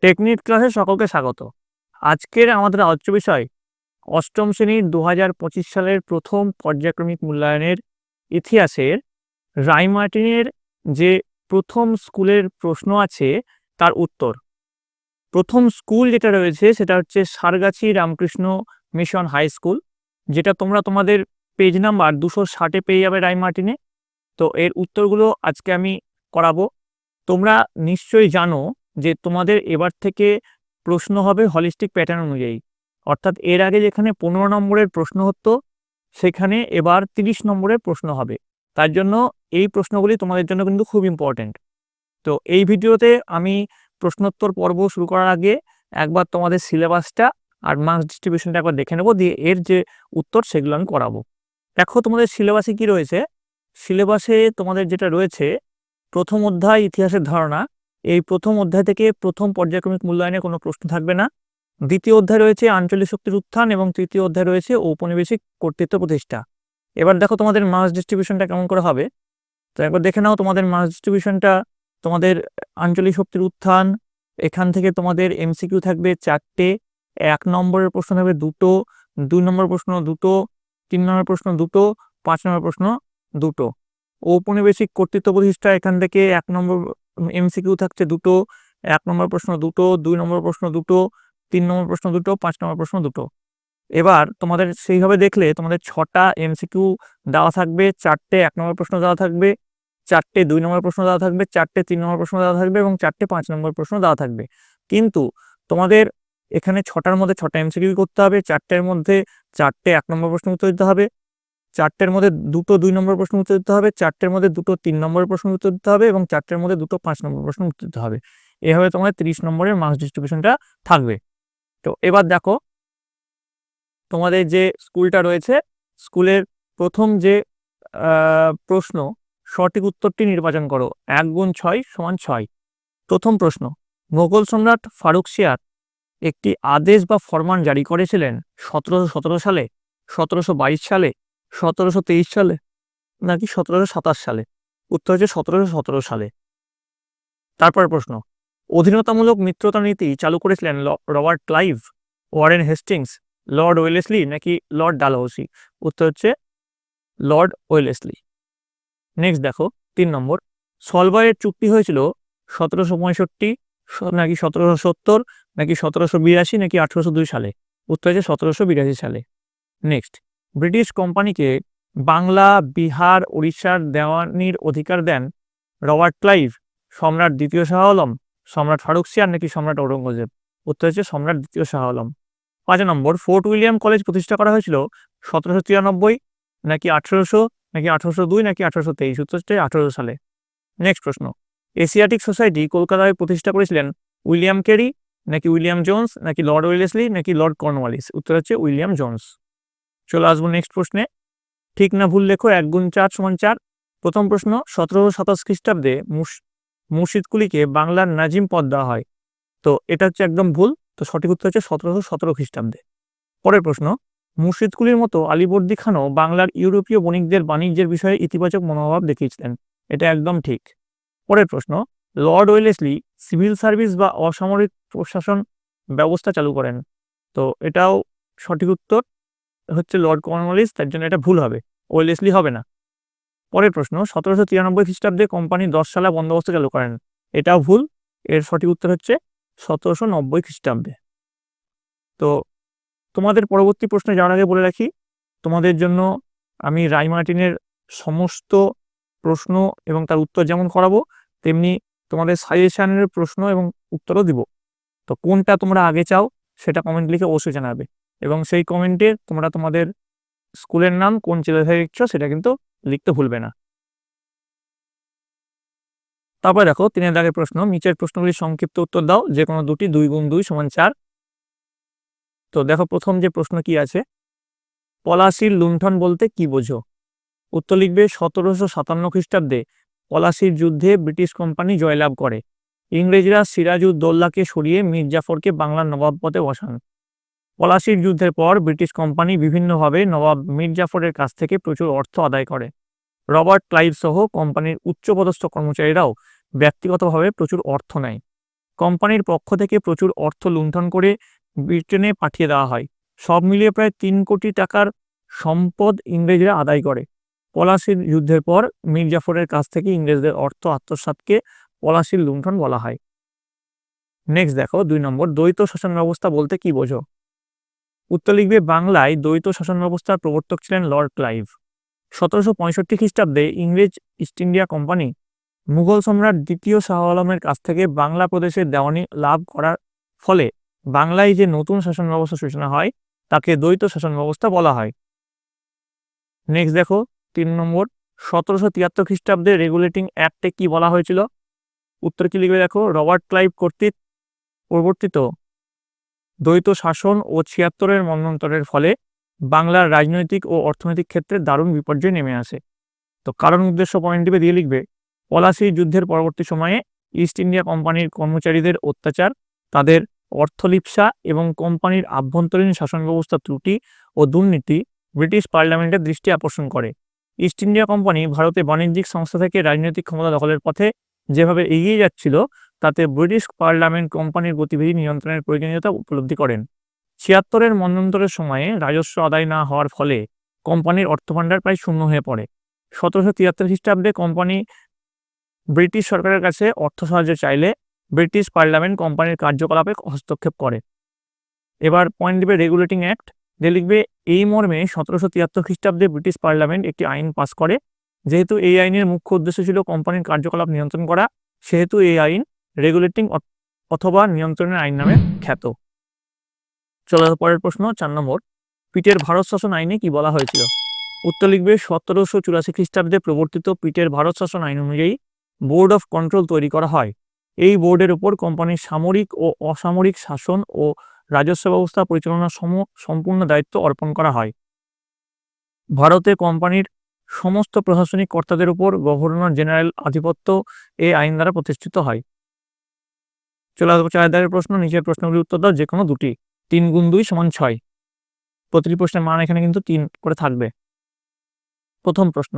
Technique ক্লাসে সকলকে স্বাগত। আজকের আমাদের আলোচ্য বিষয় অষ্টম শ্রেণীর ২০২৫ সালের প্রথম পর্যায়ক্রমিক মূল্যায়নের ইতিহাসের রাইমার্টিনের যে প্রথম স্কুলের প্রশ্ন আছে তার উত্তর। প্রথম স্কুল যেটা রয়েছে সেটা হচ্ছে Sargachhi Ramakrishna mission high school, যেটা তোমরা তোমাদের পেজ নাম্বার ২৬০ পেয়ে যাবে রাইমার্টিনে। তো এর উত্তরগুলো আজকে আমি করাবো। তোমরা নিশ্চয়ই জানো যে তোমাদের এবার থেকে প্রশ্ন হবে হলিস্টিক প্যাটার্ন অনুযায়ী, অর্থাৎ এর আগে যেখানে 15 নম্বরের প্রশ্ন হতো সেখানে এবার 30 নম্বরের প্রশ্ন হবে। তার জন্য এই প্রশ্নগুলি তোমাদের জন্য কিন্তু খুব ইম্পর্টেন্ট। তো এই ভিডিওতে আমি প্রশ্নোত্তর পর্ব শুরু করার আগে একবার তোমাদের সিলেবাসটা আর মার্কস ডিস্ট্রিবিউশনটা একবার দেখে নেবো, দিয়ে এর যে উত্তর সেগুলো আমি করাবো। দেখো তোমাদের সিলেবাসে কি রয়েছে। সিলেবাসে তোমাদের যেটা রয়েছে, প্রথম অধ্যায় ইতিহাসের ধারণা। এই প্রথম অধ্যায় থেকে প্রথম পর্যায়ক্রমিক মূল্যায়নে কোনো প্রশ্ন থাকবে না। দ্বিতীয় অধ্যায় রয়েছে আঞ্চলিক শক্তির উত্থান এবং তৃতীয় অধ্যায় রয়েছে ঔপনিবেশিক কর্তৃত্ব প্রতিষ্ঠা। এবার দেখো তোমাদের মার্কস ডিস্ট্রিবিউশনটা কেমন করে হবে। তো একবার দেখে নাও তোমাদের মার্কস ডিস্ট্রিবিউশনটা। তোমাদের আঞ্চলিক শক্তির উত্থান, এখান থেকে তোমাদের এমসিকিউ থাকবে 4টে, 1 নম্বরের প্রশ্ন থাকবে 2টো, 2 নম্বর প্রশ্ন 2টো, 3 নম্বর প্রশ্ন 2টো, 5 নম্বর প্রশ্ন 2টো। ঔপনিবেশিক কর্তৃত্ব প্রতিষ্ঠা, এখান থেকে 1 নম্বর এমসিকিউ থাকছে 2টো, 1 নম্বর প্রশ্ন 2টো, 2 নম্বর প্রশ্ন 2টো, 3 নম্বর প্রশ্ন 2টো, 5 নম্বর প্রশ্ন 2টো। এবার তোমাদের সেইভাবে দেখলে তোমাদের 6টা এমসিকিউ দেওয়া থাকবে, 4টে 1 নম্বর প্রশ্ন দেওয়া থাকবে, 4টে 2 নম্বর প্রশ্ন দেওয়া থাকবে, 4টে 3 নম্বর প্রশ্ন দেওয়া থাকবে এবং 4টে 5 নম্বর প্রশ্ন দেওয়া থাকবে। কিন্তু তোমাদের এখানে 6টার মধ্যে 6টা এমসিকিউ করতে হবে, 4টের মধ্যে 4টে 1 নম্বর প্রশ্ন উত্তর দিতে হবে, 4টের মধ্যে 2টো 2 নম্বর প্রশ্ন উত্তর দিতে হবে, 4টের মধ্যে 2টো 3 নম্বরের প্রশ্ন উত্তর দিতে হবে এবং 4টের মধ্যে 2টো 5 নম্বর প্রশ্ন উত্তর দিতে হবে। এভাবে তোমাদের 30 নম্বরের মার্কস ডিস্ট্রিবিউশনটা থাকবে। তো এবার দেখো তোমাদের যে স্কুলটা রয়েছে, স্কুলের প্রথম যে প্রশ্ন, সঠিক উত্তরটি নির্বাচন করো। 1 গুণ 6 সমান 6। প্রথম প্রশ্ন, মোগল সম্রাট ফারুকশিয়ার একটি আদেশ বা ফরমান জারি করেছিলেন 1717 সালে, 1722 সালে, 1723 সালে নাকি 1727 সালে? উত্তর হচ্ছে 1717 সালে। তারপর প্রশ্ন, অধীনতামূলক মিত্রতা নীতি চালু করেছিলেন Robert Clive, Warren Hastings, Lord Wellesley নাকি লর্ড ডালহৌসি? উত্তর হচ্ছে লর্ড ওয়েলেসলি। নেক্সট দেখো 3 নম্বর, সলভয়ের চুক্তি হয়েছিল 1765 নাকি 1770 নাকি 1782 নাকি 1802 সালে? উত্তর হচ্ছে 1782 সালে। নেক্সট, ব্রিটিশ কোম্পানিকে বাংলা, বিহার, উড়িষ্যার দেওয়ানির অধিকার দেন রবার্ট ক্লাইভ, সম্রাট দ্বিতীয় শাহ আলম, সম্রাট ফারুকশিয়ার নাকি সম্রাট ঔরঙ্গজেব? উত্তর হচ্ছে সম্রাট দ্বিতীয় শাহ আলম। 5 নম্বর, ফোর্ট উইলিয়াম কলেজ প্রতিষ্ঠা করা হয়েছিল 1793 নাকি 1800 নাকি 1802 নাকি 1823? উত্তর হচ্ছে 1800 সালে। নেক্সট প্রশ্ন, এশিয়াটিক সোসাইটি কলকাতায় প্রতিষ্ঠা করেছিলেন উইলিয়াম কেরি নাকি উইলিয়াম জোন্স নাকি লর্ড ওয়েলেসলি নাকি লর্ড কর্নওয়ালিস? উত্তর হচ্ছে উইলিয়াম জোন্স। চলে আসবো নেক্সট প্রশ্নে, ঠিক না ভুল লেখো। 1 গুণ 4 সমান 4। প্রথম প্রশ্ন, 1727 খ্রিস্টাব্দে মুর্শিদকুলিকে বাংলার নাজিম পদ দেওয়া হয়। তো এটা হচ্ছে একদম ভুল। তো সঠিক উত্তর হচ্ছে 1717 খ্রিস্টাব্দে। পরের প্রশ্ন, মুর্শিদকুলির মতো আলীবর্দী খানও বাংলার ইউরোপীয় বণিকদের বাণিজ্যের বিষয়ে ইতিবাচক মনোভাব দেখিয়েছিলেন। এটা একদম ঠিক। পরের প্রশ্ন, লর্ড ওয়েলেসলি সিভিল সার্ভিস বা অসামরিক প্রশাসন ব্যবস্থা চালু করেন। তো এটাও সঠিক উত্তর হচ্ছে লর্ড কর্নওয়ালিস, তার জন্য এটা ভুল হবে, ওয়েলেসলি হবে না। পরের প্রশ্ন, 1793 খ্রিস্টাব্দে কোম্পানি 10 সালা বন্দোবস্ত চালু করেন। এটাও ভুল, এর সঠিক উত্তর হচ্ছে 1790 খ্রিস্টাব্দে। তো তোমাদের পরবর্তী প্রশ্নে যাওয়ার আগে বলে রাখি, তোমাদের জন্য আমি রাইমার্টিনের সমস্ত প্রশ্ন এবং তার উত্তর যেমন করাবো, তেমনি তোমাদের সাজেশনের প্রশ্ন এবং উত্তরও দিব। তো কোনটা তোমরা আগে চাও সেটা কমেন্ট লিখে অবশ্যই জানাবে, এবং সেই কমেন্টে তোমরা তোমাদের স্কুলের নাম, কোন জেলা থেকে লিখছো সেটা কিন্তু লিখতে ভুলবে না। তারপরে দেখো 3 দাগের প্রশ্ন, নিচের প্রশ্নগুলির সংক্ষিপ্ত উত্তর দাও, যে কোনো দুটি। 2 গুণ 2 সমান 4। তো দেখো প্রথম যে প্রশ্ন কি আছে, পলাশির লুণ্ঠন বলতে কি বোঝো? উত্তর লিখবে 1757 খ্রিস্টাব্দে পলাশির যুদ্ধে ব্রিটিশ কোম্পানি জয়লাভ করে। ইংরেজরা সিরাজউদ্দৌলাকে সরিয়ে মীর জাফরকে বাংলার নবাব পদে বসান। পলাশির যুদ্ধের পর ব্রিটিশ কোম্পানি বিভিন্নভাবে নবাব মীর জাফরের কাছ থেকে প্রচুর অর্থ আদায় করে। রবার্ট ক্লাইভ সহ কোম্পানির উচ্চপদস্থ কর্মচারীরাও ব্যক্তিগতভাবে প্রচুর অর্থ নেয়। কোম্পানির পক্ষ থেকে প্রচুর অর্থ লুণ্ঠন করে ব্রিটেনে পাঠিয়ে দেওয়া হয়। সব মিলিয়ে প্রায় 3 কোটি টাকার সম্পদ ইংরেজরা আদায় করে। পলাশির যুদ্ধের পর মীর জাফরের কাছ থেকে ইংরেজদের অর্থ আত্মসাৎকে পলাশির লুণ্ঠন বলা হয়। নেক্সট দেখো 2 নম্বর, দ্বৈত শাসন ব্যবস্থা বলতে কি বোঝো? উত্তর লিখবে, বাংলায় দ্বৈত শাসন ব্যবস্থার প্রবর্তক ছিলেন লর্ড ক্লাইভ। 1765 খ্রিস্টাব্দে ইংরেজ ইস্ট ইন্ডিয়া কোম্পানি মুঘল সম্রাট দ্বিতীয় শাহ আলমের কাছ থেকে বাংলা প্রদেশের দেওয়ানি লাভ করার ফলে বাংলায় যে নতুন শাসন ব্যবস্থা সূচনা হয় তাকে দ্বৈত শাসন ব্যবস্থা বলা হয়। নেক্সট দেখো 3 নম্বর, 1773 খ্রিস্টাব্দে রেগুলেটিং অ্যাক্টে কি বলা হয়েছিল? উত্তর কি লিখবে দেখো, রবার্ট ক্লাইভ কর্তৃক প্রবর্তিত দ্বৈত শাসন ও 76-এর মন্বন্তরের ফলে বাংলার রাজনৈতিক ও অর্থনৈতিক ক্ষেত্রে দারুণ বিপর্যয় নেমে আসে। তো কারণ উদ্দেশ্য পয়েন্ট টিপে দিয়ে লিখবে, পলাশী যুদ্ধের পরবর্তী সময়ে ইস্ট ইন্ডিয়া কোম্পানির কর্মচারীদের অত্যাচার, তাদের অর্থলিপ্সা এবং কোম্পানির আভ্যন্তরীণ শাসন ব্যবস্থা ত্রুটি ও দুর্নীতি ব্রিটিশ পার্লামেন্টের দৃষ্টি আকর্ষণ করে। ইস্ট ইন্ডিয়া কোম্পানি ভারতে বাণিজ্যিক সংস্থা থেকে রাজনৈতিক ক্ষমতা দখলের পথে যেভাবে এগিয়ে যাচ্ছিল তাতে ব্রিটিশ পার্লামেন্ট কোম্পানির গতিবিধি নিয়ন্ত্রণের প্রয়োজনীয়তা উপলব্ধি করেন। 76-এর মন্বন্তরের সময়ে রাজস্ব আদায় না হওয়ার ফলে কোম্পানির অর্থভাণ্ডার প্রায় শূন্য হয়ে পড়ে। 1773 খ্রিস্টাব্দে কোম্পানি ব্রিটিশ সরকারের কাছে অর্থ সাহায্য চাইলে ব্রিটিশ পার্লামেন্ট কোম্পানির কার্যকলাপে হস্তক্ষেপ করে। এবার পয়েন্ট দিবে রেগুলেটিং অ্যাক্ট, যে লিখবে, এই মর্মে 1773 খ্রিস্টাব্দে ব্রিটিশ পার্লামেন্ট একটি আইন পাস করে। যেহেতু এই আইনের মুখ্য উদ্দেশ্য ছিল কোম্পানির কার্যকলাপ নিয়ন্ত্রণ করা, সেহেতু এই আইন রেগুলেটিং অথবা নিয়ন্ত্রণের আইন নামে খ্যাত। চলো পরের প্রশ্ন 4 নম্বর, পিটের ভারত শাসন আইনে কি বলা হয়েছিল? উত্তর লিখবে, 1784 খ্রিস্টাব্দে প্রবর্তিত পিটের ভারত শাসন আইন অনুযায়ী বোর্ড অফ কন্ট্রোল তৈরি করা হয়। এই বোর্ডের উপর কোম্পানির সামরিক ও অসামরিক শাসন ও রাজস্ব ব্যবস্থা পরিচালনার সম্পূর্ণ দায়িত্ব অর্পণ করা হয়। ভারতে কোম্পানির সমস্ত প্রশাসনিক কর্তাদের উপর গভর্নর জেনারেল আধিপত্য এই আইন দ্বারা প্রতিষ্ঠিত হয়। চলে আসবো 4 দাগের প্রশ্ন, নিচের প্রশ্নগুলির উত্তর দাও যে কোনো দুটি। 3 গুণ 2 সমান 6। প্রতিটি প্রশ্নের মান এখানে কিন্তু 3 করে থাকবে। প্রথম প্রশ্ন,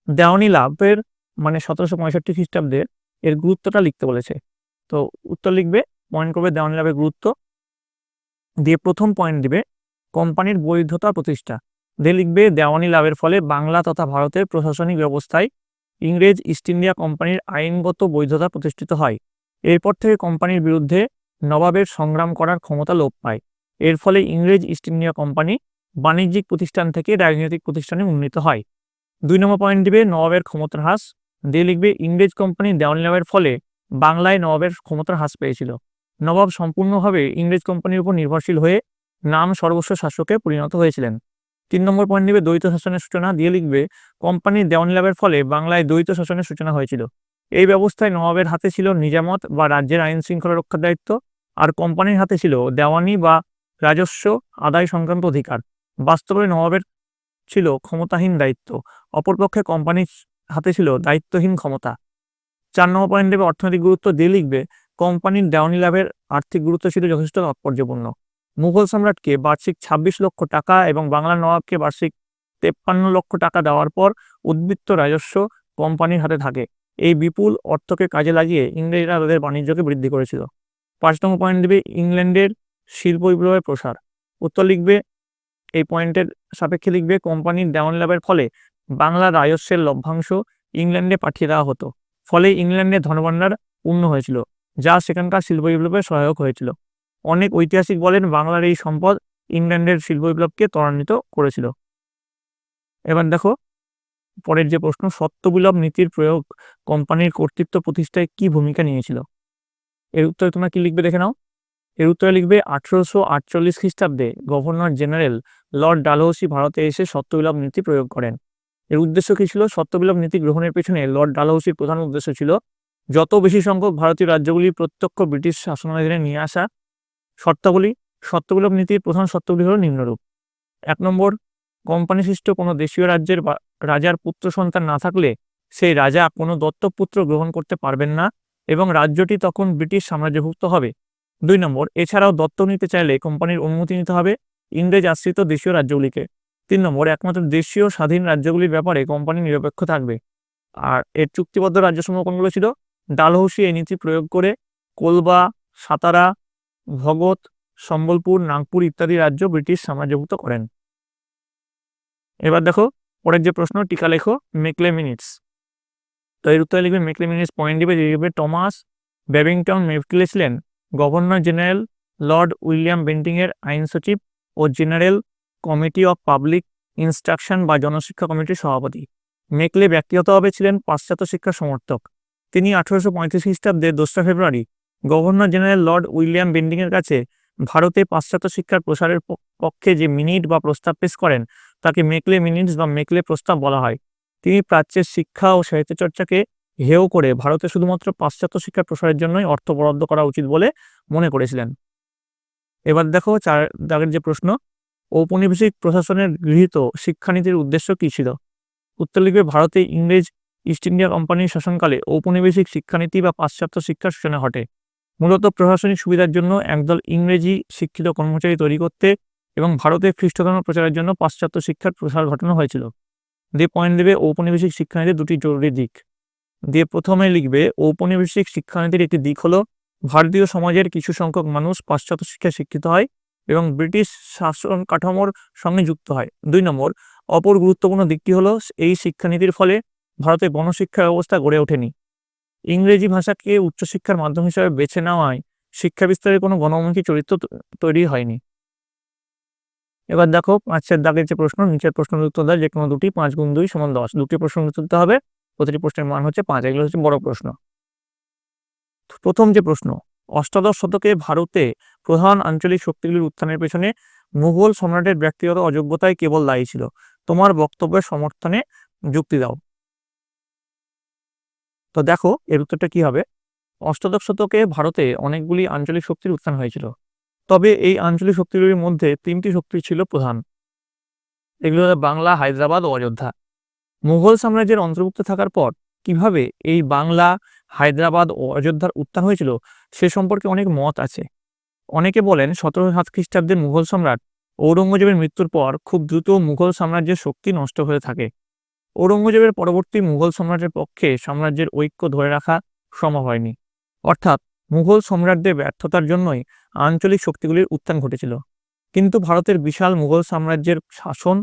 দেওয়ানি লাভের মানে 1765 খ্রিস্টাব্দে এর গুরুত্বটা লিখতে বলেছে। তো উত্তর লিখবে, পয়েন্ট করবে দেওয়ানি লাভের গুরুত্ব দিয়ে। প্রথম পয়েন্ট দিবে কোম্পানির বৈধতা প্রতিষ্ঠা দিয়ে লিখবে, দেওয়ানি লাভের ফলে বাংলা তথা ভারতের প্রশাসনিক ব্যবস্থায় ইংরেজ ইস্ট ইন্ডিয়া কোম্পানির আইনগত বৈধতা প্রতিষ্ঠিত হয়। এরপর থেকে কোম্পানির বিরুদ্ধে নবাবের সংগ্রাম করার ক্ষমতা লোপ পায়। এর ফলে ইংরেজ ইস্ট ইন্ডিয়া কোম্পানি বাণিজ্যিক প্রতিষ্ঠান থেকে রাজনৈতিক প্রতিষ্ঠানে উন্নীত হয়। 2 নম্বর পয়েন্ট দিবে নবাবের ক্ষমতার হ্রাস দিয়ে লিখবে, ইংরেজ কোম্পানির দেওয়ানি লাভের ফলে বাংলায় নবাবের ক্ষমতার হ্রাস পেয়েছিল। নবাব সম্পূর্ণভাবে ইংরেজ কোম্পানির উপর নির্ভরশীল হয়ে নাম সর্বস্ব শাসকে পরিণত হয়েছিলেন। 3 নম্বর পয়েন্ট দিবে দ্বৈত শাসনের সূচনা দিয়ে লিখবে, কোম্পানির দেওয়ানি লাভের ফলে বাংলায় দ্বৈত শাসনের সূচনা হয়েছিল। এই ব্যবস্থায় নবাবের হাতে ছিল নিজামত বা রাজ্যের আইন শৃঙ্খলা রক্ষার দায়িত্ব, আর কোম্পানির হাতে ছিল দেওয়ানি বা রাজস্ব আদায় সংক্রান্ত অধিকার। বাস্তবে নবাবের ছিল ক্ষমতাহীন দায়িত্ব, অপরপক্ষে কোম্পানির হাতে ছিল দায়িত্বহীন ক্ষমতা। 4 নম্বর পয়েন্ট দেবে অর্থনৈতিক গুরুত্ব দিয়ে লিখবে, কোম্পানির দেওয়ানি লাভের আর্থিক গুরুত্ব ছিল যথেষ্ট তাৎপর্যপূর্ণ। মুঘল সম্রাটকে বার্ষিক 26 লক্ষ টাকা এবং বাংলার নবাবকে বার্ষিক 53 লক্ষ টাকা দেওয়ার পর উদ্বৃত্ত রাজস্ব কোম্পানির হাতে থাকে। এই বিপুল অর্থকে কাজে লাগিয়ে ইংরেজরা তাদের বাণিজ্যকে বৃদ্ধি করেছিল। 5 নম্বর পয়েন্ট দেবে ইংল্যান্ডের শিল্প বিপ্লবের প্রসার। উত্তর লিখবে, এই পয়েন্টের সাপেক্ষে লিখবে, কোম্পানির দেওয়ানি লাভের ফলে বাংলার রাজস্বের লভ্যাংশ ইংল্যান্ডে পাঠিয়ে দেওয়া হতো। ফলে ইংল্যান্ডের ধনভাণ্ডার পূর্ণ হয়েছিল, যা সেখানকার শিল্প বিপ্লবে সহায়ক হয়েছিল। অনেক ঐতিহাসিক বলেন বাংলার এই সম্পদ ইংল্যান্ডের শিল্প বিপ্লবকে ত্বরান্বিত করেছিল। এবার দেখো পরের যে প্রশ্ন, সত্যবিলোপ নীতির প্রয়োগ কোম্পানির কর্তৃত্ব প্রতিষ্ঠায় কি ভূমিকা নিয়েছিল? এর উত্তরে তোমরা কি লিখবে দেখে নাও। এর উত্তরে লিখবে, 1848 খ্রিস্টাব্দে গভর্নর জেনারেল লর্ড ডালহৌসি ভারতে এসে সত্যবিলোপ নীতি প্রয়োগ করেন। এর উদ্দেশ্য কি ছিল? সত্যবিলোপ নীতি গ্রহণের পেছনে লর্ড ডালহৌসির প্রধান উদ্দেশ্য ছিল যত বেশি সংখ্যক ভারতীয় রাজ্যগুলি প্রত্যক্ষ ব্রিটিশ শাসনাধীনে নিয়ে আসা। শর্তাবলী, সত্যবিলোপ নীতির প্রধান শর্তগুলি হল নিম্নরূপ। 1 নম্বর, কোম্পানি সৃষ্ট কোনো দেশীয় রাজ্যের রাজার পুত্র সন্তান না থাকলে সেই রাজা কোনো দত্তক পুত্র গ্রহণ করতে পারবেন না এবং রাজ্যটি তখন ব্রিটিশ সাম্রাজ্যভুক্ত হবে। 2 নম্বর, এছাড়াও দত্তক নিতে চাইলে কোম্পানির অনুমতি নিতে হবে ইংরেজ আশ্রিত দেশীয় রাজ্যগুলিকে। 3 নম্বর, একমাত্র দেশীয় স্বাধীন রাজ্যগুলির ব্যাপারে কোম্পানি নিরপেক্ষ থাকবে। আর এর চুক্তিবদ্ধ রাজ্যসমূহ কোনগুলো ছিল? ডালহৌসি এই নীতি প্রয়োগ করে কোলবা, সাতারা, ভগৎ, সম্বলপুর, নাগপুর ইত্যাদি রাজ্য ব্রিটিশ সাম্রাজ্যভুক্ত করেন। এবার দেখো পরের যে প্রশ্ন, টিকা লেখো মেকলে মিনিটস। তো এর উত্তরে লিখবে মেকলে মিনিটস, পয়েন্ট দিবে, লিখবে টমাস ব্যাবিংটন মেকলে ছিলেন গভর্নর জেনারেল লর্ড উইলিয়াম বেন্টিংয়ের আইন সচিব ও general committee of public instruction বা জনশিক্ষা কমিটির সভাপতি। মেকলে ব্যক্তিগতভাবে ছিলেন পাশ্চাত্য শিক্ষার সমর্থক। তিনি 1835 খ্রিস্টাব্দে 2রা ফেব্রুয়ারি গভর্নর জেনারেল লর্ড উইলিয়াম বেন্টিংয়ের কাছে ভারতে পাশ্চাত্য শিক্ষার প্রসারের পক্ষে যে মিনিট বা প্রস্তাব পেশ করেন তাকে মেকলে মিনিটস বা মেকলে প্রস্তাব বলা হয়। তিনি প্রাচ্যের শিক্ষা ও সাহিত্য চর্চাকে হেয় করে ভারতে শুধুমাত্র পাশ্চাত্য শিক্ষার প্রসারের জন্যই অর্থ বরাদ্দ করা উচিত বলে মনে করেছিলেন। এবার দেখো 4 দাগের যে প্রশ্ন, ঔপনিবেশিক প্রশাসনের গৃহীত শিক্ষানীতির উদ্দেশ্য কী ছিল? উত্তর লিখবে ভারতে ইংরেজ ইস্ট ইন্ডিয়া কোম্পানির শাসনকালে ঔপনিবেশিক শিক্ষানীতি বা পাশ্চাত্য শিক্ষার সূচনা ঘটে। মূলত প্রশাসনিক সুবিধার জন্য একদল ইংরেজি শিক্ষিত কর্মচারী তৈরি করতে এবং ভারতে খ্রিস্ট ধর্ম প্রচারের জন্য পাশ্চাত্য শিক্ষার প্রসার ঘটানো হয়েছিল। দিয়ে পয়েন্ট দেবে ঔপনিবেশিক শিক্ষানীতির দুটি জরুরি দিক। দিয়ে প্রথমে লিখবে ঔপনিবেশিক শিক্ষানীতির একটি দিক হলো ভারতীয় সমাজের কিছু সংখ্যক মানুষ পাশ্চাত্য শিক্ষায় শিক্ষিত হয় এবং ব্রিটিশ শাসন কাঠামোর সঙ্গে যুক্ত হয়। 2 নম্বর, অপর গুরুত্বপূর্ণ দিকটি হলো এই শিক্ষানীতির ফলে ভারতে গণশিক্ষা ব্যবস্থা গড়ে ওঠেনি। ইংরেজি ভাষাকে উচ্চশিক্ষার মাধ্যম হিসেবে বেছে নেওয়ায় শিক্ষা বিস্তারের কোনো গণমুখী চরিত্র তৈরি হয়নি। এবার দেখো 5 দাগের যে প্রশ্ন, নিচের প্রশ্নের উত্তর দেয় যে কোনো দুটি, 5 গুণ 2 সমান 10। দুটি প্রশ্ন উত্তর দিতে হবে, প্রতিটি প্রশ্নের মান হচ্ছে 5। এগুলো হচ্ছে বড় প্রশ্ন। প্রথম যে প্রশ্ন, অষ্টাদশ শতকে ভারতে প্রধান আঞ্চলিক শক্তিগুলির উত্থানের পেছনে মুঘল সম্রাটের ব্যক্তিগত অযোগ্যতাই কেবল দায়ী ছিল। তোমার বক্তব্যের সমর্থনে যুক্তি দাও। তো দেখো এর উত্তরটা কি হবে। অষ্টাদশ শতকে ভারতে অনেকগুলি আঞ্চলিক শক্তির উত্থান হয়েছিল, তবে এই আঞ্চলিক শক্তিগুলির মধ্যে 3টি শক্তি ছিল প্রধান। এগুলো হলো বাংলা, হায়দ্রাবাদ ও অযোধ্যা। মুঘল সাম্রাজ্যের অন্তর্ভুক্ত থাকার পর কিভাবে এই বাংলা, হায়দ্রাবাদ ও অযোধ্যার উত্থান হয়েছিল সে সম্পর্কে অনেক মত আছে। অনেকে বলেন 1707 খ্রিস্টাব্দের মুঘল সম্রাট ঔরঙ্গজেবের মৃত্যুর পর খুব দ্রুত মুঘল সাম্রাজ্যের শক্তি নষ্ট হয়ে থাকে। ঔরঙ্গজেবের পরবর্তী মুঘল সম্রাটের পক্ষে সাম্রাজ্যের ঐক্য ধরে রাখা সম্ভব হয়নি, অর্থাৎ মুঘল সম্রাটদের ব্যর্থতার জন্যই আঞ্চলিক শক্তিগুলির উত্থান ঘটেছিল। কিন্তু ভারতের বিশাল মুঘল সাম্রাজ্যের শাসন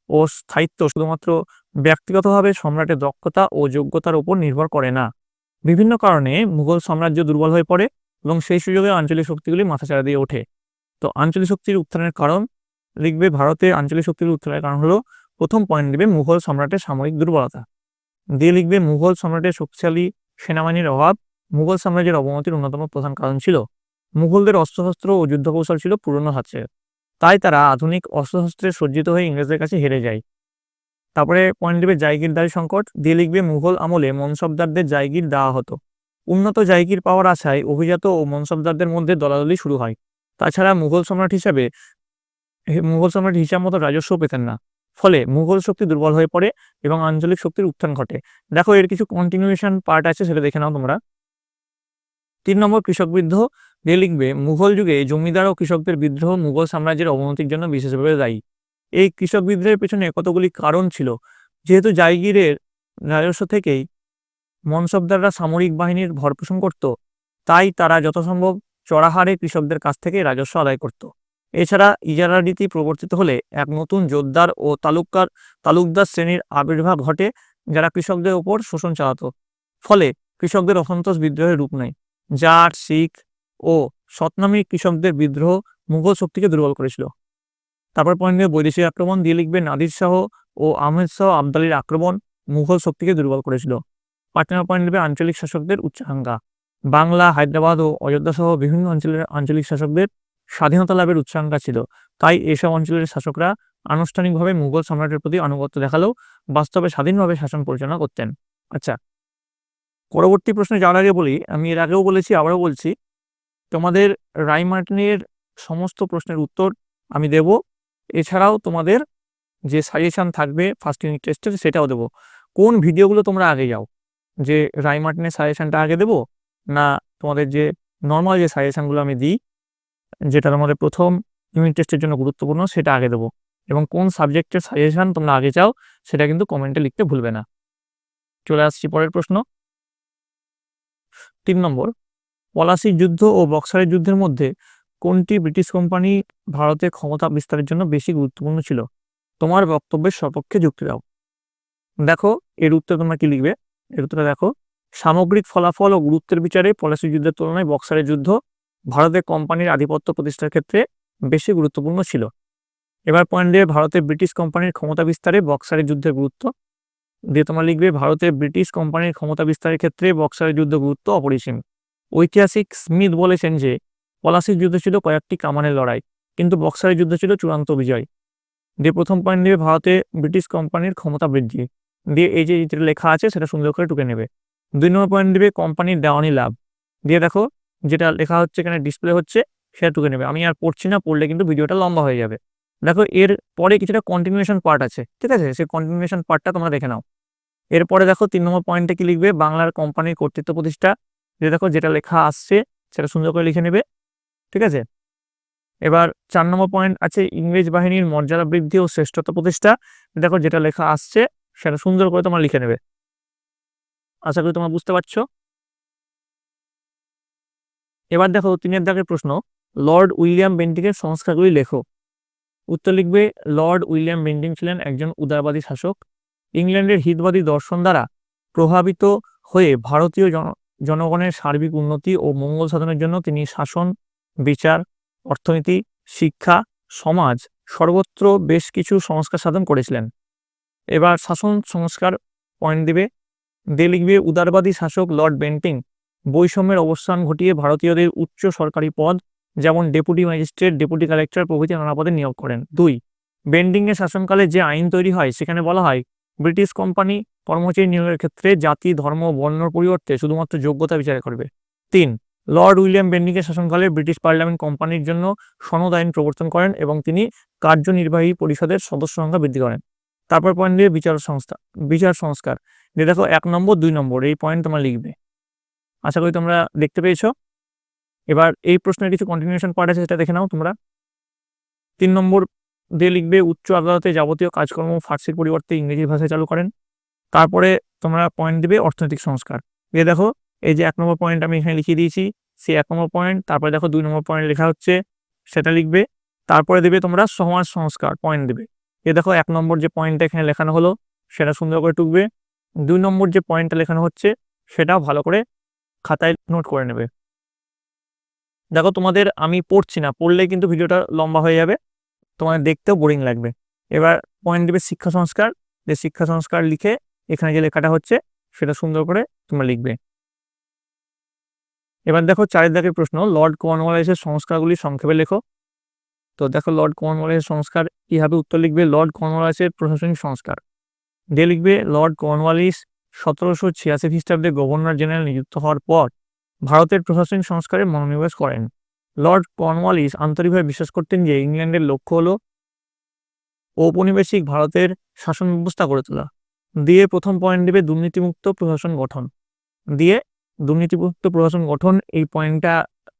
ও স্থায়িত্ব শুধুমাত্র ব্যক্তিগতভাবে সম্রাটের দক্ষতা ও যোগ্যতার উপর নির্ভর করে না। বিভিন্ন কারণে মুঘল সাম্রাজ্য দুর্বল হয়ে পড়ে এবং সেই সুযোগে আঞ্চলিক শক্তিগুলি মাথাচাড়া দিয়ে ওঠে। তো আঞ্চলিক শক্তির উত্থানের কারণ লিখবে, ভারতের আঞ্চলিক শক্তির উত্থানের কারণ হলো, প্রথম পয়েন্ট দিবে মুঘল সম্রাটের সামরিক দুর্বলতা। দিয়ে লিখবে মুঘল সম্রাটের শক্তিশালী সেনাবাহিনীর অভাব মুঘল সাম্রাজ্যের অবনতির অন্যতম প্রধান কারণ ছিল। মুঘলদের অস্ত্রশস্ত্র ও যুদ্ধকৌশল ছিল পুরনো ধাঁচের, তাই তারা আধুনিক অস্ত্রশস্ত্রে সজ্জিত হয়ে ইংরেজদের কাছে হেরে যায়। তারপরে পয়েন্ট দিবে জায়গিরদারি সংকট। দিয়ে লিখবে মুঘল আমলে মনসবদারদের জায়গির দেওয়া হতো। উন্নত জায়গির পাওয়ার আশায় অভিজাত ও মনসবদারদের মধ্যে দলাদলি শুরু হয়। তাছাড়া মুঘল সম্রাট হিসাব মতো রাজস্ব পেতেন না, ফলে মুঘল শক্তি দুর্বল হয়ে পড়ে এবং আঞ্চলিক শক্তির উত্থান ঘটে। দেখো এর কিছু কন্টিনিউশন পার্ট আছে, সেটা দেখে নাও তোমরা। 3 নম্বর, কৃষক বিদ্রোহ। দিয়ে লিখবে মুঘল যুগে জমিদার ও কৃষকদের বিদ্রোহ মুঘল সাম্রাজ্যের অবনতির জন্য বিশেষভাবে দায়ী। এই কৃষক বিদ্রোহের পেছনে কতগুলি কারণ ছিল। যেহেতু জায়গিরের রাজস্ব থেকেই মনসবদাররা সামরিক বাহিনীর ভরণপোষণ করত, তাই তারা যথাসম্ভব চড়া হারে কৃষকদের কাছ থেকে রাজস্ব আদায় করত। এছাড়া ইজারা রীতি প্রবর্তিত হলে এক নতুন জোতদার ও তালুকদার শ্রেণীর আবির্ভাব ঘটে, যারা কৃষকদের ওপর শোষণ চালাতো। ফলে কৃষকদের অসন্তোষ বিদ্রোহের রূপ নেয়। জাট, শিখ ও সতনামী কৃষকদের বিদ্রোহ মুঘল শক্তিকে দুর্বল করেছিল। তারপর পয়েন্ট নেবে বৈদেশিক আক্রমণ। দিয়ে লিখবে নাদির শাহ ও আহমেদ শাহ আবদালির আক্রমণ মুঘল শক্তিকে দুর্বল করেছিল। 5 নম্বর পয়েন্ট নেবে আঞ্চলিক শাসকদের উচ্চাকাঙ্ক্ষা। বাংলা, হায়দ্রাবাদ ও অযোধ্যা সহ বিভিন্ন অঞ্চলের আঞ্চলিক শাসকদের স্বাধীনতা লাভের উচ্চাকাঙ্ক্ষা ছিল, তাই এসব অঞ্চলের শাসকরা আনুষ্ঠানিকভাবে মুঘল সম্রাটের প্রতি আনুগত্য দেখালেও বাস্তবে স্বাধীনভাবে শাসন পরিচালনা করতেন। আচ্ছা, পরবর্তী প্রশ্নে যাওয়ার আগে বলি, আমি এর আগেও বলেছি, আবারও বলছি, তোমাদের রায়মার্টিনের সমস্ত প্রশ্নের উত্তর আমি দেব। এছাড়াও তোমাদের যে সাজেশান থাকবে ফার্স্ট ইউনিট টেস্টের, সেটাও দেবো। কোন ভিডিওগুলো তোমরা আগে যাও, যে রায়মার্টিনের সাজেশানটা আগে দেবো, না তোমাদের যে নর্মাল যে সাজেশানগুলো আমি দিই, যেটা তোমাদের প্রথম ইউনিট টেস্টের জন্য গুরুত্বপূর্ণ, সেটা আগে দেবো। এবং কোন সাবজেক্টের সাজেশান তোমরা আগে চাও সেটা কিন্তু কমেন্টে লিখতে ভুলবে না। চলে আসছি পরের প্রশ্ন। 3 নম্বর, পলাশির যুদ্ধ ও বক্সারের যুদ্ধের মধ্যে কোনটি ব্রিটিশ কোম্পানি ভারতে ক্ষমতা বিস্তারের জন্য বেশি গুরুত্বপূর্ণ ছিল? তোমার বক্তব্যের সপক্ষে যুক্তি দাও। দেখো এর উত্তর তোমরা কি লিখবে? এর উত্তরটা দেখো, সামগ্রিক ফলাফল ও গুরুত্বের বিচারে পলাশির যুদ্ধের তুলনায় বক্সারের যুদ্ধ ভারতের কোম্পানির আধিপত্য প্রতিষ্ঠার ক্ষেত্রে বেশি গুরুত্বপূর্ণ ছিল। এবার পয়েন্ট দিয়ে ভারতে ব্রিটিশ কোম্পানির ক্ষমতা বিস্তারে বক্সারের যুদ্ধের গুরুত্ব দিয়ে তোমরা লিখবে, ভারতে ব্রিটিশ কোম্পানির ক্ষমতা বিস্তারের ক্ষেত্রে বক্সারের যুদ্ধ গুরুত্ব অপরিসীম। ঐতিহাসিক স্মিথ বলেছেন যে পলাশির যুদ্ধ ছিল কয়েকটি কামানের লড়াই, কিন্তু বক্সারের যুদ্ধ ছিল চূড়ান্ত বিজয়। দিয়ে প্রথম পয়েন্ট দেবে ভারতে ব্রিটিশ কোম্পানির ক্ষমতা বৃদ্ধি, দিয়ে এই যে যেটা লেখা আছে সেটা সুন্দর করে টুকে নেবে। 2 নম্বর পয়েন্ট দেবে কোম্পানির দেওয়ানি লাভ, দিয়ে দেখো যেটা লেখা হচ্ছে এখানে ডিসপ্লে হচ্ছে সেটা টুকে নেবে। আমি আর পড়ছি না, পড়লে কিন্তু ভিডিওটা লম্বা হয়ে যাবে। দেখো এর পরে কিছুটা কন্টিনিউশন পার্ট আছে, ঠিক আছে, সেই কন্টিনিউশন পার্টটা তোমরা দেখে নাও। এরপরে দেখো 3 নম্বর পয়েন্টে কি লিখবে, বাংলার কোম্পানির কর্তৃত্ব প্রতিষ্ঠা, যে দেখো যেটা লেখা আসছে সেটা সুন্দর করে লিখে নেবে, ঠিক আছে। এবার 4 নম্বর পয়েন্ট আছে ইংরেজ বাহিনীর মর্যাদা বৃদ্ধি ও শ্রেষ্ঠত্ব প্রতিষ্ঠা, দেখো যেটা লেখা আসছে সেটা সুন্দর করে তোমরা লিখে নেবে। আশা করি তোমরা বুঝতে পারছো। এবার দেখো 3 দাগের প্রশ্ন, লর্ড উইলিয়াম বেন্টিংয়ের সংস্কারগুলি লেখো। উত্তর লিখবে, লর্ড উইলিয়াম বেন্টিং ছিলেন একজন উদারবাদী শাসক। ইংল্যান্ডের হিতবাদী দর্শন দ্বারা প্রভাবিত হয়ে ভারতীয় জনগণের সার্বিক উন্নতি ও মঙ্গল সাধনের জন্য তিনি শাসন, বিচার, অর্থনীতি, শিক্ষা, সমাজ সর্বত্র বেশ কিছু সংস্কার সাধন করেছিলেন। এবার শাসন সংস্কার পয়েন্ট দিবে, দিয়ে লিখবে, উদারবাদী শাসক লর্ড বেন্টিং বৈষম্যের অবস্থান ঘটিয়ে ভারতীয়দের উচ্চ সরকারি পদ যেমন ডেপুটি ম্যাজিস্ট্রেট, ডেপুটি কালেক্টর প্রভৃতি নানা পদে নিয়োগ করেন। 2 বেন্টিংয়ের শাসনকালে যে আইন তৈরি হয় সেখানে বলা হয় ব্রিটিশ কোম্পানি কর্মচারী নিয়োগের ক্ষেত্রে জাতি, ধর্ম, বর্ণর পরিবর্তে শুধুমাত্র যোগ্যতা বিচার করবে। 3 লর্ড উইলিয়াম বেন্টিংয়ের শাসনকালে ব্রিটিশ পার্লামেন্ট কোম্পানির জন্য সনদ আইন প্রবর্তন করেন এবং তিনি কার্যনির্বাহী পরিষদের সদস্য সংখ্যা বৃদ্ধি করেন। তারপর পয়েন্ট দিয়ে বিচার সংস্কার, যে দেখো 1 নম্বর 2 নম্বর এই পয়েন্ট তোমরা লিখবে। আশা করি তোমরা দেখতে পেয়েছো। এবার এই প্রশ্নের কিছু কন্টিনিউশন পার্ট আছে, সেটা দেখে নাও তোমরা। 3 নম্বর দিয়ে লিখবে, উচ্চ আদালতে যাবতীয় কাজকর্ম ফার্সির পরিবর্তে ইংরেজি ভাষায় চালু করেন। তারপরে তোমরা পয়েন্ট দিবে অর্থনৈতিক সংস্কার, দিয়ে দেখো এই যে 1 নম্বর পয়েন্ট আমি এখানে লিখিয়ে দিয়েছি, সেই 1 নম্বর পয়েন্ট, তারপরে দেখো 2 নম্বর পয়েন্ট লেখা হচ্ছে সেটা লিখবে। তারপরে দেবে তোমরা সমাজ সংস্কার পয়েন্ট দেবে, এ দেখো 1 নম্বর যে পয়েন্টটা এখানে লেখানো হলো সেটা সুন্দর করে টুকবে। 2 নম্বর যে পয়েন্টটা লেখানো হচ্ছে সেটাও ভালো করে খাতায় নোট করে নেবে। দেখো তোমাদের আমি পড়ছি না, পড়লে কিন্তু ভিডিওটা লম্বা হয়ে যাবে, তোমাদের দেখতেও বোরিং লাগবে। এবার পয়েন্ট দেবে শিক্ষা সংস্কার, যে শিক্ষা সংস্কার লিখে এখানে যে লেখাটা হচ্ছে সেটা সুন্দর করে তোমরা লিখবে। এবার দেখো 4 দাগের প্রশ্ন, লর্ড কর্নওয়ালিসের সংস্কারগুলি সংক্ষেপে লেখো। তো দেখো লর্ড কর্নওয়ালিসের সংস্কার কি হবে, উত্তর লিখবে, লর্ড কর্নওয়ালিসের প্রশাসনিক সংস্কার, দিয়ে লিখবে, লর্ড কর্নওয়ালিস 1786 খ্রিস্টাব্দে গভর্নর জেনারেল নিযুক্ত হওয়ার পর ভারতের প্রশাসনিক সংস্কারে মনোনিবেশ করেন। লর্ড কর্নওয়ালিস আন্তরিকভাবে বিশ্বাস করতেন যে ইংল্যান্ডের লক্ষ্য হল ঔপনিবেশিক ভারতের শাসন ব্যবস্থা গড়ে তোলা। দিয়ে প্রথম পয়েন্ট দেবে দুর্নীতিমুক্ত প্রশাসন গঠন, দিয়ে দুর্নীতিমুক্ত প্রশাসন গঠন এই পয়েন্টটা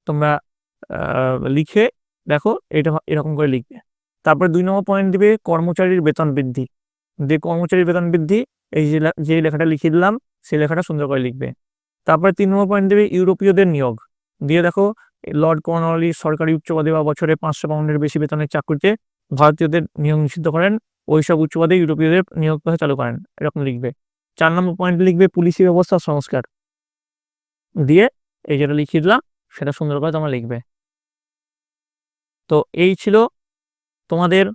তোমরা লিখে দেখো এটা এরকম করে লিখবে। তারপরে 2 নম্বর পয়েন্ট দিবে কর্মচারীর বেতন বৃদ্ধি, দিয়ে কর্মচারীর বেতন বৃদ্ধি এই যে লেখাটা লিখে দিলাম সেই লেখাটা সুন্দর করে লিখবে। তারপরে 3 নম্বর পয়েন্ট দেবে ইউরোপীয়দের নিয়োগ, দিয়ে দেখো লর্ড কর্নওয়ালিস সরকারি উচ্চ পদে বা বছরে 500 পাউন্ডের বেশি বেতনের চাকরিতে ভারতীয়দের নিয়োগ নিষিদ্ধ করেন, ওইসব উচ্চ পদে ইউরোপীয়দের নিয়োগ প্রথা চালু করেন, এরকম লিখবে। 4 নম্বর পয়েন্ট লিখবে পুলিশি ব্যবস্থা সংস্কার, দিয়ে এই যেটা লিখিয়ে দিলাম সেটা সুন্দর করে তোমরা লিখবে। তো এই ছিল তোমাদের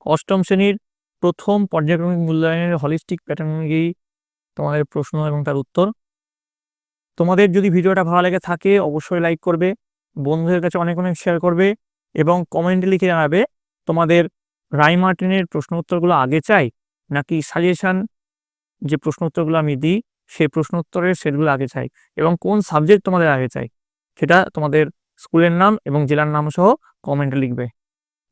অষ্টম শ্রেণীর প্রথম পর্যায়ক্রমিক মূল্যায়নের হলিস্টিক প্যাটার্ন অনুযায়ী তোমাদের প্রশ্ন এবং তার উত্তর। তোমাদের যদি ভিডিওটা ভালো লেগে থাকে অবশ্যই লাইক করবে, বন্ধুদের কাছে অনেক অনেক শেয়ার করবে এবং কমেন্টে লিখে জানাবে তোমাদের রায় মার্টিনের প্রশ্ন উত্তরগুলো আগে চাই নাকি সাজেশন যে প্রশ্ন উত্তরগুলো আমি দিই সেই প্রশ্ন উত্তরের সেটগুলো আগে চাই এবং কোন সাবজেক্ট তোমাদের আগে চাই সেটা তোমাদের স্কুলের নাম এবং জেলার নাম সহ কমেন্টে লিখবে।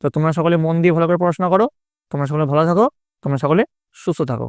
তো তোমরা সকলে মন দিয়ে ভালো করে পড়াশোনা করো, তোমরা সকলে ভালো থাকো, তোমরা সকলে সুস্থ থাকো।